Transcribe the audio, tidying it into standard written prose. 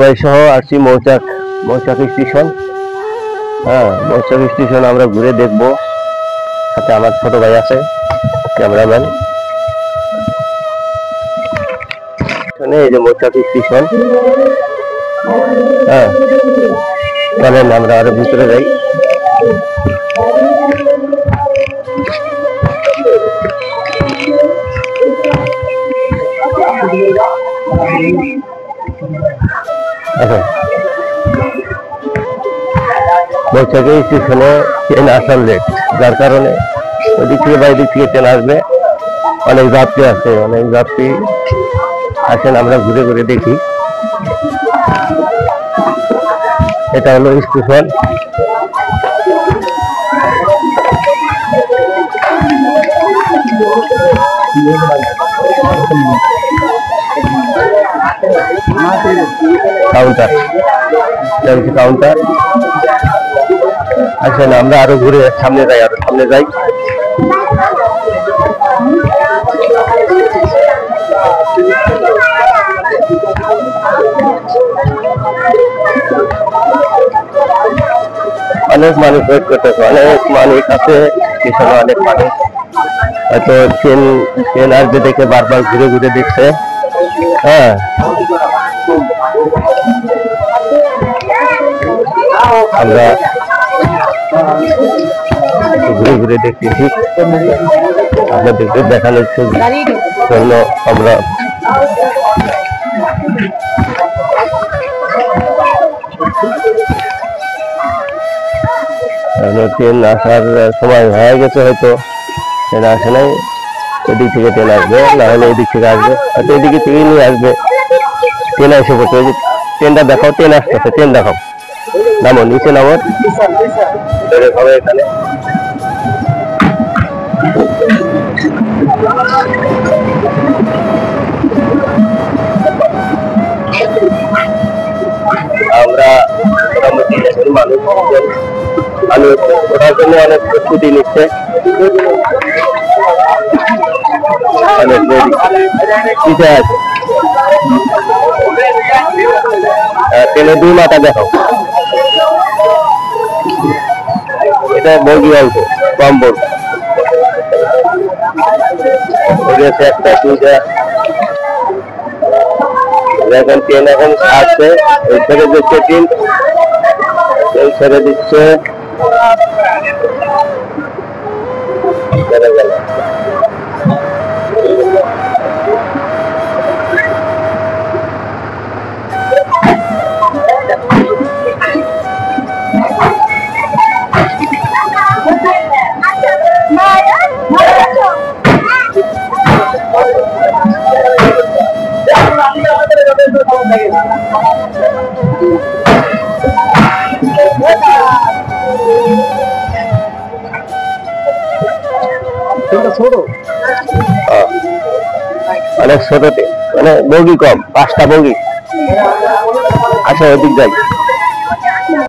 ভাই সহ আসছি মৌচাক স্টেশন। হ্যাঁ, মৌচাক স্টেশন আমরা ঘুরে দেখবো। সাথে আমার ছোট ভাই আছে, ক্যামেরাম্যান। এই যে মৌচাক স্টেশন। হ্যাঁ, চলেন আমরা আরো ভিতরে যাই। মৌচাক স্টেশনে ট্রেন আসার লেট, যার কারণে ওদিক থেকে বা এদিক থেকে ট্রেন আসবে। অনেক যাত্রী আছে, অনেক যাত্রী আসেন, আমরা ঘুরে ঘুরে দেখি। এটা হলো স্টেশন। কাউন্টার কাউন্টার আসেন, আমরা আরো ঘুরে সামনে যাই, আরো সামনে যাই। অনেক মানুষ ওয়েট করতেছে, অনেক মানুষ আছে স্টেশনে, অনেক মানুষ হয়তো ট্রেন আসবে দেখে বারবার ঘুরে ঘুরে দেখছে। হ্যাঁ, আমরা ঘুরে ঘুরে দেখতেছি, আপনাদেরকে দেখানোর জন্য আমরা ট্রেন আসার সময় হয়ে গেছে, হয়তো ট্রেন আসে নাই। এদিক থেকে ট্রেন আসবে, না হলে এদিক থেকে আসবে, হয়তো এদিকে থেকে নিয়ে আসবে। ট্রেন এসে পড়ছে, ট্রেনটা দেখাও, ট্রেন আসতেছে, ট্রেন দেখাও। নামো, নিচে নামো, এখানে আমরা মানুষ ওঠার জন্য অনেক প্রস্তুতি নিচ্ছে। ট্রেনে দুই মাথা দেখাও। এটা বগি অল্প, কম বল একটা দুইটা। এখন ট্রেন এখন আসছে, ছেড়ে দিচ্ছে, ট্রেন ছেড়ে দিচ্ছে। অনেক ছোট, মানে বগি কম, 5টা বগি। আচ্ছা, ওদিক যাই।